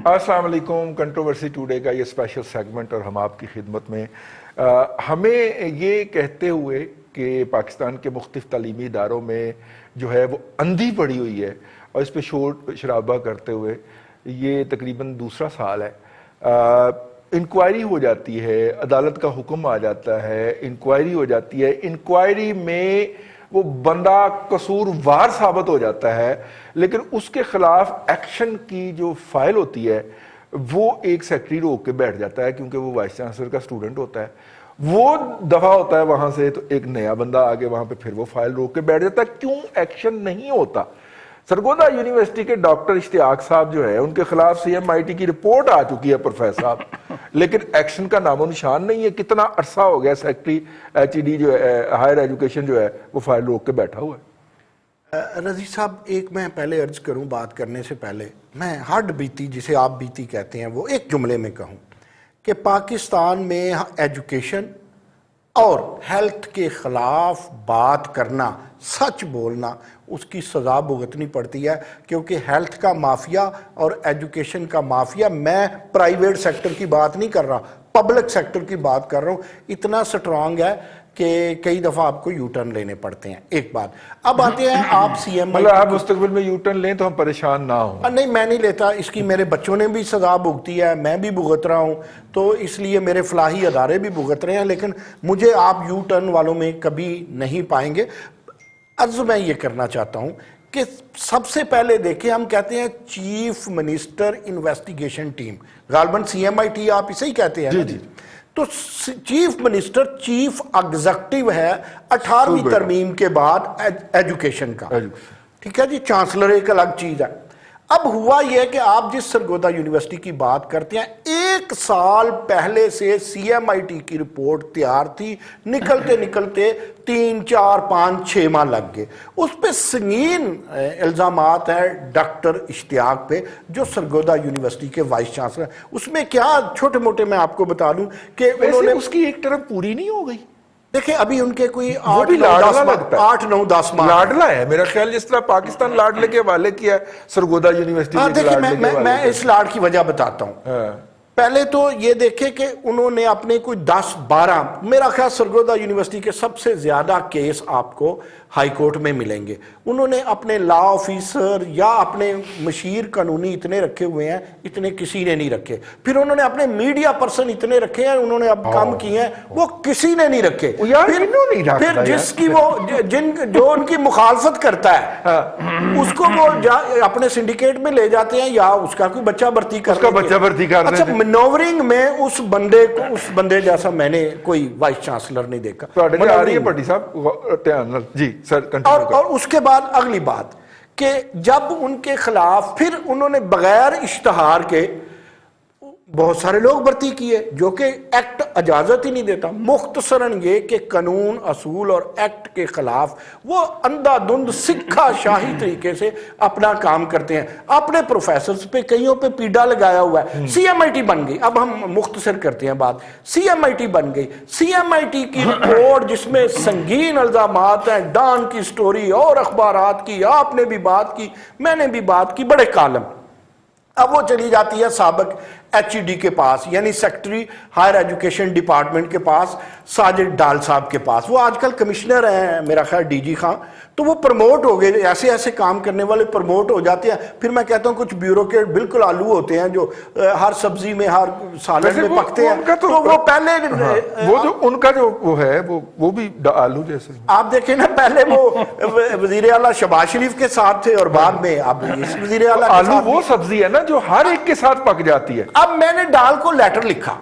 السلام علیکم. Controversy today کا یہ اسپیشل سیگمنٹ اور ہم آپ کی خدمت میں ہمیں یہ کہتے ہوئے کہ پاکستان کے مختلف تعلیمی اداروں میں جو ہے وہ اندھی پڑی ہوئی ہے اور اس پہ شور شرابہ کرتے ہوئے یہ تقریباً دوسرا سال ہے. انکوائری ہو جاتی ہے, عدالت کا حکم آ جاتا ہے, انکوائری ہو جاتی ہے, انکوائری میں وہ بندہ قصوروار ثابت ہو جاتا ہے, لیکن اس کے خلاف ایکشن کی جو فائل ہوتی ہے وہ ایک سیکرٹری روک کے بیٹھ جاتا ہے, کیونکہ وہ وائس چانسلر کا اسٹوڈنٹ ہوتا ہے. وہ دفعہ ہوتا ہے وہاں سے, تو ایک نیا بندہ آگے وہاں پہ پھر وہ فائل روک کے بیٹھ جاتا ہے. کیوں ایکشن نہیں ہوتا؟ سرگودا یونیورسٹی کے ڈاکٹر اشتیاق صاحب جو ہے ان کے خلاف سی ایم آئی ٹی کی رپورٹ آ چکی ہے پروفیسر صاحب, لیکن ایکشن کا نام و نشان نہیں ہے. کتنا عرصہ ہو گیا سیکرٹری ایچ ای ڈی جو ہے ہائر ایجوکیشن جو ہے وہ فائل روک کے بیٹھا ہوا ہے. رضی صاحب, ایک میں پہلے عرض کروں بات کرنے سے پہلے, میں ہڈ بیتی جسے آپ بیتی کہتے ہیں وہ ایک جملے میں کہوں کہ پاکستان میں ایجوکیشن اور ہیلتھ کے خلاف بات کرنا, سچ بولنا, اس کی سزا بھگتنی پڑتی ہے, کیونکہ ہیلتھ کا مافیا اور ایجوکیشن کا مافیا, میں پرائیویٹ سیکٹر کی بات نہیں کر رہا, پبلک سیکٹر کی بات کر رہا ہوں, اتنا سٹرانگ ہے کہ کئی دفعہ آپ کو یو ٹرن لینے پڑتے ہیں. ایک بات. اب آتے ہیں آپ سی ایم, مطلب آپ مستقبل میں یو ٹرن لیں تو ہم پریشان نہ ہوں. نہیں, میں نہیں لیتا, اس کی میرے بچوں نے بھی سزا بھگتی ہے, میں بھی بھگت رہا ہوں, تو اس لیے میرے فلاحی ادارے بھی بھگت رہے ہیں, لیکن مجھے آپ یو ٹرن والوں میں کبھی نہیں پائیں گے. عرض میں یہ کرنا چاہتا ہوں کہ سب سے پہلے دیکھیں, ہم کہتے ہیں چیف منسٹر انویسٹیگیشن ٹیم, غالباً سی ایم آئی ٹی آپ اسے ہی کہتے ہیں. جی. تو چیف منسٹر چیف ایگزیکٹو ہے 18ویں ترمیم کے بعد ایجوکیشن کا, ٹھیک ہے جی, چانسلر ایک الگ چیز ہے. اب ہوا یہ کہ آپ جس سرگودا یونیورسٹی کی بات کرتے ہیں, 1 سال پہلے سے سی ایم آئی ٹی کی رپورٹ تیار تھی, نکلتے نکلتے 3 4 5 6 ماہ لگ گئے. اس پہ سنگین الزامات ہیں ڈاکٹر اشتیاق پہ, جو سرگودا یونیورسٹی کے وائس چانسلر. اس میں کیا چھوٹے موٹے میں آپ کو بتا دوں کہ انہوں نے, اس کی ایک ٹرم پوری نہیں ہو گئی. دیکھیں ابھی ان کے کوئی 8 9 10 ماہ لاڈلا ہے میرا خیال, جس طرح پاکستان لاڈلے کے حوالے کیا ہے سرگودا یونیورسٹی. دیکھیں میں اس لاڈ کی وجہ بتاتا ہوں. پہلے تو یہ دیکھیں کہ انہوں نے اپنے کوئی 10-12, میرا خیال سرگودا یونیورسٹی کے سب سے زیادہ کیس آپ کو ہائی کورٹ میں ملیں گے. انہوں نے اپنے لا آفیسر یا اپنے مشیر قانونی اتنے رکھے ہوئے ہیں, اتنے کسی نے نہیں رکھے. پھر انہوں نے اپنے میڈیا پرسن اتنے رکھے ہیں, انہوں نے اب کام کیے ہیں, وہ کسی نے نہیں رکھے. پھر جس کی وہ جو ان کی مخالفت کرتا ہے اس کو وہ اپنے سنڈیکیٹ میں لے جاتے ہیں, یا اس کا کوئی بچہ بھرتی کر. اچھا, منورنگ میں اس بندے جیسا میں نے کوئی وائس چانسلر نہیں دیکھا. اور اس کے بعد اگلی بات کہ جب ان کے خلاف پھر انہوں نے بغیر اشتہار کے بہت سارے لوگ بھرتی کیے, جو کہ ایکٹ اجازت ہی نہیں دیتا. مختصراً یہ کہ قانون اصول اور ایکٹ کے خلاف وہ اندھا دھند سکھا شاہی طریقے سے اپنا کام کرتے ہیں. اپنے پروفیسرز پہ کئیوں پہ پیڈا لگایا ہوا ہے. سی ایم آئی ٹی بن گئی, اب ہم مختصر کرتے ہیں بات, سی ایم آئی ٹی بن گئی. سی ایم آئی ٹی کی رپورٹ جس میں سنگین الزامات ہیں, ڈان کی سٹوری اور اخبارات کی, آپ نے بھی بات کی, میں نے بھی بات کی, بڑے کالم. اب وہ چلی جاتی ہے سابق ایچ ای ڈی کے پاس, یعنی سیکرٹری ہائر ایجوکیشن ڈپارٹمنٹ کے پاس, ساجد ڈال صاحب کے پاس. وہ آج کل کمشنر ہیں میرا خیال ڈی جی خان, تو وہ پروموٹ ہو گئے, ایسے کام کرنے والے پروموٹ ہو جاتے ہیں. پھر میں کہتا ہوں کچھ بیوروکریٹ بالکل آلو ہوتے ہیں جو ہر سبزی میں ہر سالن میں پکتے ہیں, تو وہ پہلے وہ جو ان کا جو وہ ہے وہ بھی آلو جیسے. آپ دیکھیں نا, پہلے وہ وزیر اعلیٰ شہباز شریف کے ساتھ تھے, اور بعد میں اب اس وزیر اعلیٰ کے ساتھ. وہ سبزی ہے نا جو ہر ایک کے ساتھ پک جاتی ہے. اب میں نے ڈال کو لیٹر لکھا,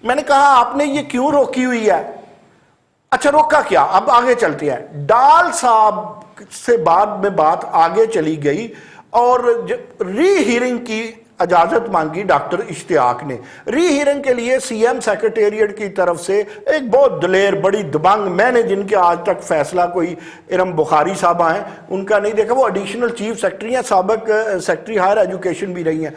میں نے کہا آپ نے یہ کیوں روکی ہوئی ہے. اچھا روکا کیا, اب آگے چلتے ہیں. ڈال صاحب سے بعد میں بات آگے چلی گئی اور ری ہیرنگ کی اجازت مانگی ڈاکٹر اشتیاق نے. ری ہیرنگ کے لیے سی ایم سیکریٹریٹ کی طرف سے ایک بہت دلیر بڑی دبنگ, میں نے جن کے آج تک فیصلہ کوئی ارم بخاری صاحبہ ہیں ان کا نہیں دیکھا, وہ ایڈیشنل چیف سیکرٹری ہیں, سابق سیکرٹری ہائر ایجوکیشن بھی رہی ہیں.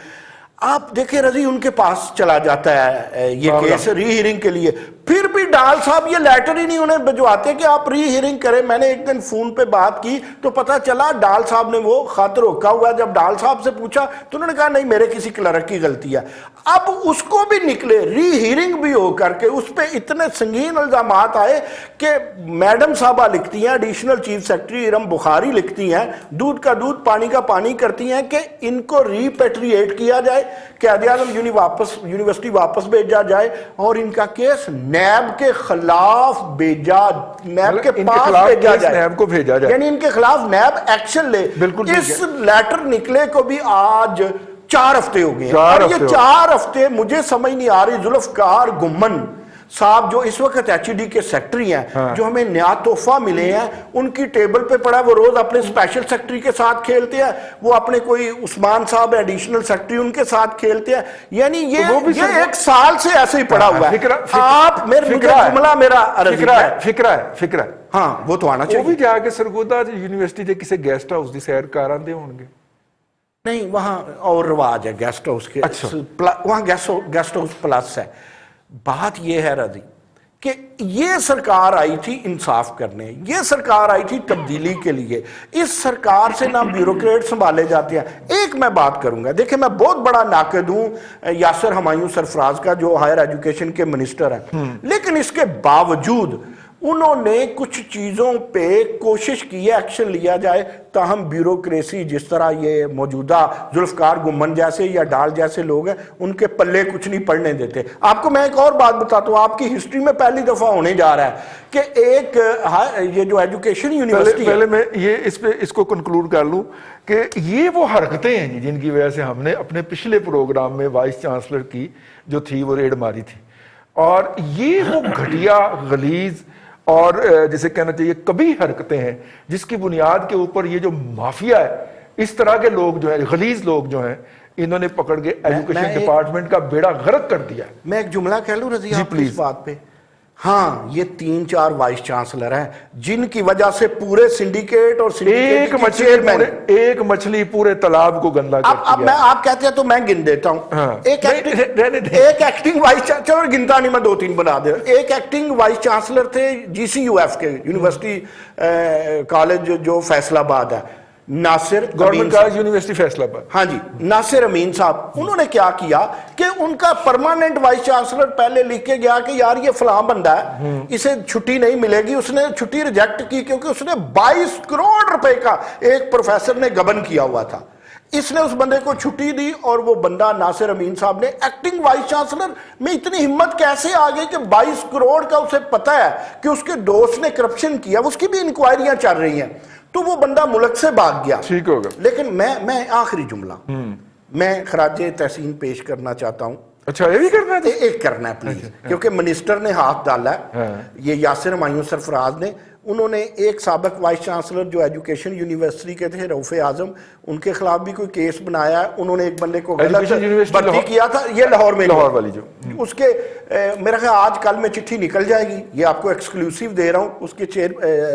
آپ دیکھیں رضی ان کے پاس چلا جاتا ہے یہ کیس ری ہیئرنگ کے لیے، پھر بھی ڈال صاحب یہ لیٹر ہی نہیں انہیں بھجواتے کہ آپ ری ہیئرنگ کریں. میں نے ایک دن فون پہ بات کی تو پتا چلا ڈال صاحب نے وہ خط روکا ہوا ہے. جب ڈال صاحب سے پوچھا تو انہوں نے کہا نہیں میرے کسی کلرک کی غلطی ہے. اب اس کو بھی نکلے ری ہیئرنگ بھی ہو کر کے اس پہ اتنے سنگین الزامات آئے کہ میڈم صاحبہ لکھتی ہیں، ایڈیشنل چیف سیکرٹری ارم بخاری لکھتی ہیں، دودھ کا دودھ پانی کا پانی کرتی ہیں کہ ان کو ریپیٹریٹ کیا جائے، قائد اعظم یونیورسٹی واپس بھیجا جائے اور ان کا کیس نیب کے خلاف بھیجا، نیب کے پاس بھیجا جائے، نیب کو بھیجا جائے، یعنی ان کے خلاف نیب ایکشن لے. اس لیٹر نکلے کو بھی آج 4 ہفتے ہو گئے، اور یہ 4 ہفتے مجھے سمجھ نہیں آ رہی. ذوالفقار گمن صاحب جو اس وقت ایچ ڈی کے سیکٹری ہیں، جو ہمیں نیا تحفہ ملے ہیں، ان کی ٹیبل پہ پڑا، وہ روز اپنے اسپیشل سیکٹری کے ساتھ کھیلتے ہیں، وہ اپنے کوئی عثمان صاحب ایڈیشنل سیکٹری ان کے ساتھ کھیلتے ہیں. یعنی یہ 1 سال سے ایسے ہی پڑا ہوا ہے. آپ مجھے جملہ میرا فکرہ ہے ہاں وہ تو آنا چاہیے. وہ بھی جا کے سرگودا یونیورسٹی دے کسی گیسٹ ہاؤس دی سیر کار آندے ہون گے؟ نہیں وہاں اور رواج ہے گیسٹ ہاؤس کے، وہاں گیسٹ ہاؤس پلس ہے. بات یہ ہے رضی کہ یہ سرکار آئی تھی انصاف کرنے، یہ سرکار آئی تھی تبدیلی کے لیے. اس سرکار سے نہ بیوروکریٹ سنبھالے جاتے ہیں. ایک میں بات کروں گا، دیکھیں میں بہت بڑا ناقد ہوں یاسر ہمایوں سرفراز کا جو ہائر ایجوکیشن کے منسٹر ہیں، لیکن اس کے باوجود انہوں نے کچھ چیزوں پہ کوشش کی ہے ایکشن لیا جائے، تاہم بیوروکریسی جس طرح یہ موجودہ ذوالفقار گمن جیسے یا ڈال جیسے لوگ ہیں ان کے پلے کچھ نہیں پڑنے دیتے. آپ کو میں ایک اور بات بتاتا ہوں، آپ کی ہسٹری میں پہلی دفعہ ہونے جا رہا ہے کہ ایک یہ جو ایجوکیشن یونیورسٹی پہلے میں یہ اس کو کنکلوڈ کر لوں کہ یہ وہ حرکتیں ہیں جن کی وجہ سے ہم نے اپنے پچھلے پروگرام میں وائس چانسلر کی جو تھی وہ ریڈ ماری تھی، اور یہ وہ گھٹیا غلیظ اور جسے کہنا چاہیے کبھی حرکتیں ہیں جس کی بنیاد کے اوپر یہ جو مافیا ہے، اس طرح کے لوگ جو ہیں، غلیظ لوگ جو ہیں، انہوں نے پکڑ کے ایجوکیشن ڈپارٹمنٹ کا بیڑا غرق کر دیا. میں ایک جملہ کہہ لوں رضی آپ کی اس بات پہ؟ ہاں یہ 3-4 وائس چانسلر ہیں جن کی وجہ سے پورے سنڈیکیٹ اور ایک مچھلی پورے تالاب کو گندا کرتی ہے. اب میں آپ کہتے ہیں تو میں گن دیتا ہوں. ایک ایکٹنگ وائس چانسلر گنتا نہیں، میں 2-3 بنا دے رہا. ایک ایکٹنگ وائس چانسلر تھے GCUF کے یونیورسٹی کالج جو فیصل آباد ہے، ناصر گورنمنٹ کالج یونیورسٹی فیصل آباد. ہاں جی ناصر امین صاحب، انہوں نے کیا کیا کہ ان کا پرماننٹ وائس چانسلر پہلے لکھ کے گیا کہ یار یہ فلاں بندہ ہے، اسے چھٹی نہیں ملے گی. اس نے چھٹی ریجیکٹ کی کیونکہ اس نے 22 کروڑ روپے کا ایک پروفیسر نے گبن کیا ہوا تھا. اس نے اس بندے کو چھٹی دی اور وہ بندہ ناصر امین صاحب نے ایکٹنگ وائس چانسلر میں اتنی ہمت کیسے آ گئی کہ 22 کروڑ کا اسے پتا ہے کہ اس کے دوست نے کرپشن کیا، اس کی بھی انکوائریاں چل رہی ہیں، تو وہ بندہ ملک سے بھاگ گیا. ٹھیک ہوگا. لیکن میں آخری جملہ میں خراج تحسین پیش کرنا چاہتا ہوں. اچھا یہ بھی کرنا ہے؟ ایک کرنا ہے پلیز، کیونکہ منسٹر نے ہاتھ ڈالا ہے، یہ یاسر ہمایوں سرفراز نے. انہوں نے ایک سابق وائس چانسلر جو ایجوکیشن یونیورسٹی کے تھے رؤف اعظم، ان کے خلاف بھی کوئی کیس بنایا ہے. انہوں نے ایک بندے کو غلط بھرتی کیا تھا، یہ لاہور میں، لاہور والی جو اس کے میرا خیال آج کل میں چٹھی نکل جائے گی، یہ آپ کو ایکسکلوسیو دے رہا ہوں. اس کے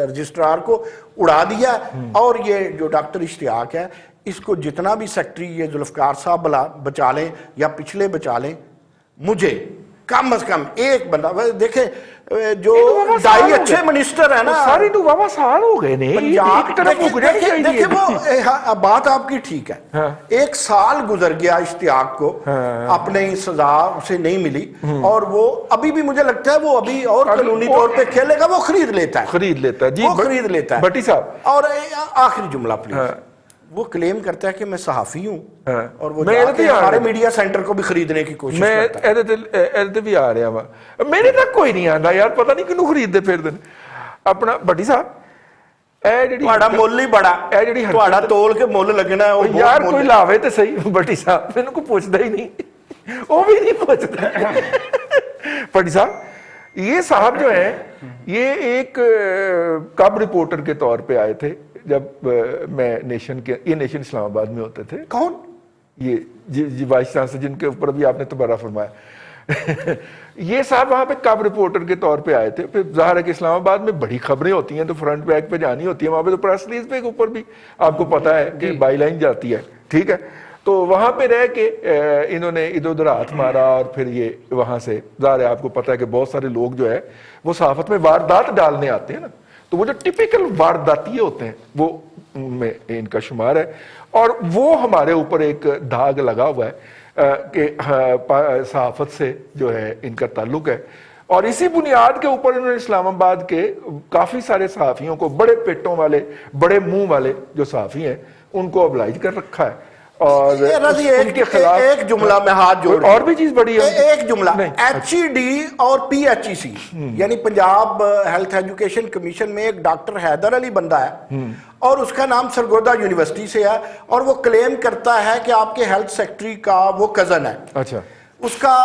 رجسٹرار کو اڑا دیا، اور یہ جو ڈاکٹر اشتیاق ہے اس کو جتنا بھی سیکٹری یہ ذوالفقار صاحب بچا لیں یا پچھلے بچا لیں، مجھے کم از کم ایک بندہ دیکھیں جو ڈائی اچھے منسٹر ہے نا، ساری تو بابا سال ہو گئے نہیں، دیکھیں وہ بات آپ کی ٹھیک ہے، 1 سال گزر گیا اشتیاق کو، اپنے سزا اسے نہیں ملی، اور وہ ابھی بھی مجھے لگتا ہے وہ ابھی اور قانونی طور پہ کھیلے گا، وہ خرید لیتا ہے جی، وہ خرید لیتا ہے. بٹی صاحب اور آخری جملہ پلیز، وہ کلیم کرتا ہے کہ میں صحافی ہوں، اور وہ ہمارے میڈیا سینٹر کو بھی خریدنے کی کوشش کرتا ہے. میں بھی آ رہا ہوں، میرے تک کوئی نہیں آندا یار، پتہ نہیں کنوں خرید دے پھر دن اپنا. بٹی صاحب اے جڑی تہاڈا مول ہی بڑا، اے جڑی تہاڈا تول کے مول لگنا ہے یار، کوئی لاوے تے صحیح. بٹی صاحب مینوں کو پوچھدا ہی نہیں، وہ بھی نہیں پوچھدا. بٹی صاحب یہ صاحب جو ہیں یہ ایک کب رپورٹر کے طور پہ آئے تھے جب میں نیشن اسلام آباد میں ہوتے تھے. کون؟ یہ وائس چانسلر جن کے اوپر بھی آپ نے تبصرہ فرمایا. یہ صاحب وہاں پہ کب رپورٹر کے طور پہ آئے تھے. پھر ظاہر ہے کہ اسلام آباد میں بڑی خبریں ہوتی ہیں تو فرنٹ پیج پہ جانی ہوتی ہے، وہاں پہ تو پریس ریلیز پہ اوپر بھی آپ کو پتا ہے کہ بائی لائن جاتی ہے. ٹھیک ہے. تو وہاں پہ رہ کے انہوں نے ادھر ادھر ہاتھ مارا اور پھر یہ وہاں سے ظاہر ہے آپ کو پتا ہے کہ بہت سارے لوگ جو ہے وہ صحافت میں واردات ڈالنے آتے ہیں نا، تو وہ جو ٹپیکل وارداتیے ہوتے ہیں وہ میں ان کا شمار ہے، اور وہ ہمارے اوپر ایک داغ لگا ہوا ہے کہ صحافت سے جو ہے ان کا تعلق ہے، اور اسی بنیاد کے اوپر انہوں نے اسلام آباد کے کافی سارے صحافیوں کو، بڑے پیٹوں والے بڑے منہ والے جو صحافی ہیں ان کو ابلائج کر رکھا ہے، اور ان کے خلاف ایک جملہ میں ہاتھ جوڑ اور بھی چیز بڑی ہے، ایک جملہ ایچ ای ڈی اور پی ایچ ای سی یعنی پنجاب ہیلتھ ایجوکیشن کمیشن میں ایک ڈاکٹر حیدر علی بندہ ہے اور اس کا نام سرگودا یونیورسٹی سے ہے، اور وہ کلیم کرتا ہے کہ آپ کے ہیلتھ سیکٹری کا وہ کزن ہے۔ اچھا، اس کا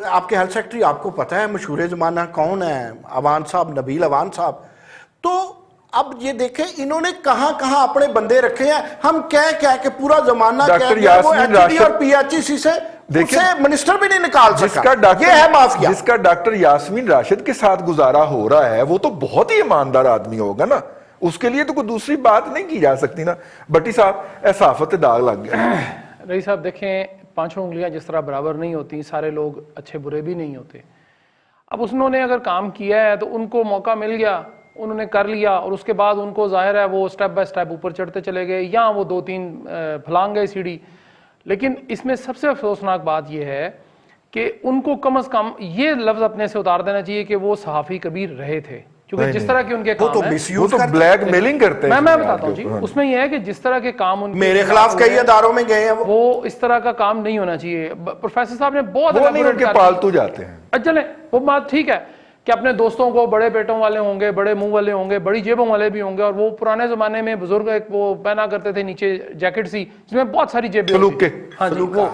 آپ کے ہیلتھ سیکٹری آپ کو پتا ہے مشہور زمانہ کون ہے، عوان صاحب، نبیل عوان صاحب۔ تو اب یہ دیکھیں انہوں نے کہاں کہاں اپنے بندے رکھے ہیں، ہم کہہ کہ پورا زمانہ وہ ایچ ای ڈی اور پی ایچ ای سی سے اسے منسٹر بھی نہیں نکال سکا، یہ ہے مافیا۔ جس کا ڈاکٹر یاسمین راشد کے ساتھ گزارا ہو رہا ہے وہ تو بہت ہی ایماندار آدمی ہوگا نا، اس کے لیے تو کوئی دوسری بات نہیں کی جا سکتی نا۔ بٹی صاحب صحافت داغ لگ گیا۔ رئیس صاحب دیکھیں، پانچوں انگلیاں جس طرح برابر نہیں ہوتی، سارے لوگ اچھے برے بھی نہیں ہوتے۔ اب انہوں نے اگر کام کیا ہے تو ان کو موقع مل گیا، انہوں نے کر لیا، اور اس کے بعد ان کو ظاہر ہے وہ سٹیپ بائی سٹیپ اوپر چڑھتے چلے گئے، یا وہ 2-3 پھلانگ گئے سیڑھی۔ لیکن اس میں سب سے افسوسناک بات یہ ہے کہ ان کو کم از کم یہ لفظ اپنے سے اتار دینا چاہیے کہ وہ صحافی کبیر رہے تھے، کیونکہ جس طرح کے ان کے کام ہیں وہ تو بلیک میلنگ کرتے ہیں۔ میں بتاتا ہوں جی، اس میں یہ ہے کہ جس طرح کے کام ان میرے خلاف کئی اداروں میں گئے ہیں وہ اس طرح کا کام نہیں ہونا چاہیے۔ پروفیسر صاحب نے بہت وہ نہیں، ان کے پالتو جاتے ہیں۔ چلیں وہ بات ٹھیک ہے کہ اپنے دوستوں کو بڑے پیٹوں والے ہوں گے، بڑے منہ والے ہوں گے، بڑی جیبوں والے بھی ہوں گے، اور وہ پرانے زمانے میں بزرگ ایک وہ پہنا کرتے تھے نیچے جیکٹ سی جس میں بہت ساری جیبیں سلوک کے، ہاں جی، وہ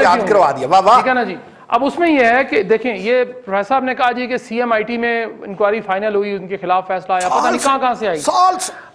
یاد کروا دیا، واہ واہ، ٹھیک ہے نا جی۔ اب اس میں یہ ہے کہ دیکھیں، یہ پروفیسر صاحب نے کہا جی کہ سی ایم آئی ٹی میں انکوائری فائنل ہوئی، ان کے خلاف فیصلہ آیا، پتہ نہیں کہاں سے آئی۔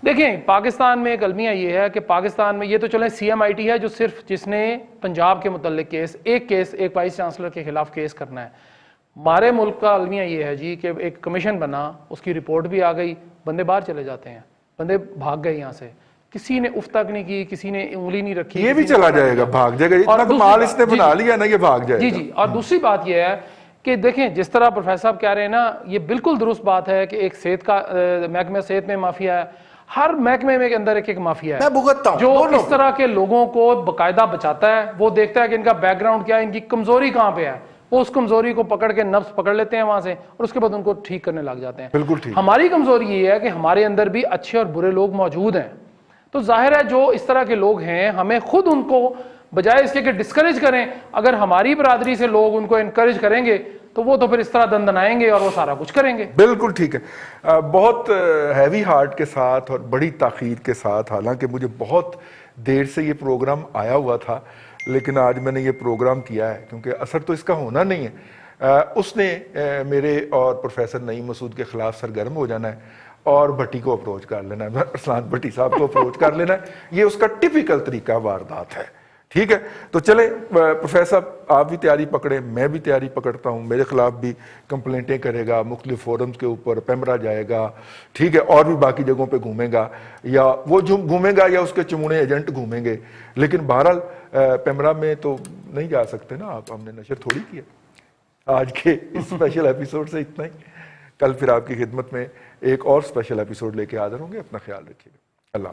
دیکھیں پاکستان میں ایک المیہ یہ ہے کہ پاکستان میں یہ تو چلیں سی ایم آئی ٹی ہے جو صرف جس نے پنجاب کے متعلق ایک وائس چانسلر کے خلاف کیس کرنا ہے۔ ہمارے ملک کا المیہ یہ ہے جی کہ ایک کمیشن بنا، اس کی رپورٹ بھی آ گئی، بندے باہر چلے جاتے ہیں، بندے بھاگ گئے یہاں سے، کسی نے اف تک نہیں کی، کسی نے انگلی نہیں رکھی، یہ بھی چلا جائے گا، بھاگ جائے گا، اتنا تو مال اس نے بنا لیا نا، یہ بھاگ جائے گا۔ جی، اور دوسری بات یہ ہے کہ دیکھیں جس طرح پروفیسر صاحب کہہ رہے ہیں نا، یہ بالکل درست بات ہے کہ ایک صحت کا محکمہ صحت میں مافیا ہے، ہر محکمے میں کے اندر ایک مافیا ہے جو اس طرح کے لوگوں کو باقاعدہ بچاتا ہے، وہ دیکھتا ہے کہ ان کا بیک گراؤنڈ کیا ہے، ان کی کمزوری کہاں پہ ہے، وہ اس کمزوری کو پکڑ کے نفس پکڑ لیتے ہیں وہاں سے، اور اس کے بعد ان کو ٹھیک کرنے لگ جاتے ہیں۔ بالکل ٹھیک۔ ہماری کمزوری یہ ہے کہ ہمارے اندر بھی اچھے اور برے لوگ موجود ہیں، تو ظاہر ہے جو اس طرح کے لوگ ہیں ہمیں خود ان کو بجائے اس کے کہ ڈسکریج کریں، اگر ہماری برادری سے لوگ ان کو انکریج کریں گے تو وہ تو پھر اس طرح دندنائیں گے اور وہ سارا کچھ کریں گے۔ بالکل ٹھیک ہے، بہت ہیوی ہارٹ کے ساتھ اور بڑی تاخیر کے ساتھ، حالانکہ مجھے بہت دیر سے یہ پروگرام آیا ہوا تھا، لیکن آج میں نے یہ پروگرام کیا ہے کیونکہ اثر تو اس کا ہونا نہیں ہے۔ اس نے میرے اور پروفیسر نعیم مسعود کے خلاف سرگرم ہو جانا ہے اور بھٹی کو اپروچ کر لینا ہے، ارسلان بھٹی صاحب کو اپروچ کر لینا ہے، یہ اس کا ٹپیکل طریقہ واردات ہے۔ ٹھیک ہے، تو چلیں پروفیسر صاحب آپ بھی تیاری پکڑیں، میں بھی تیاری پکڑتا ہوں، میرے خلاف بھی کمپلینٹیں کرے گا، مختلف فورمز کے اوپر پیمرا جائے گا، ٹھیک ہے، اور بھی باقی جگہوں پہ گھومے گا، یا وہ گھومے گا یا اس کے چمونے ایجنٹ گھومیں گے، لیکن بہرحال پیمرا میں تو نہیں جا سکتے نا آپ، ہم نے نشر تھوڑی کیا۔ آج کے اسپیشل ایپیسوڈ سے اتنا ہی، کل پھر آپ کی خدمت میں ایک اور اسپیشل ایپیسوڈ لے کے حاضر ہوں گے، اپنا خیال رکھیے گا۔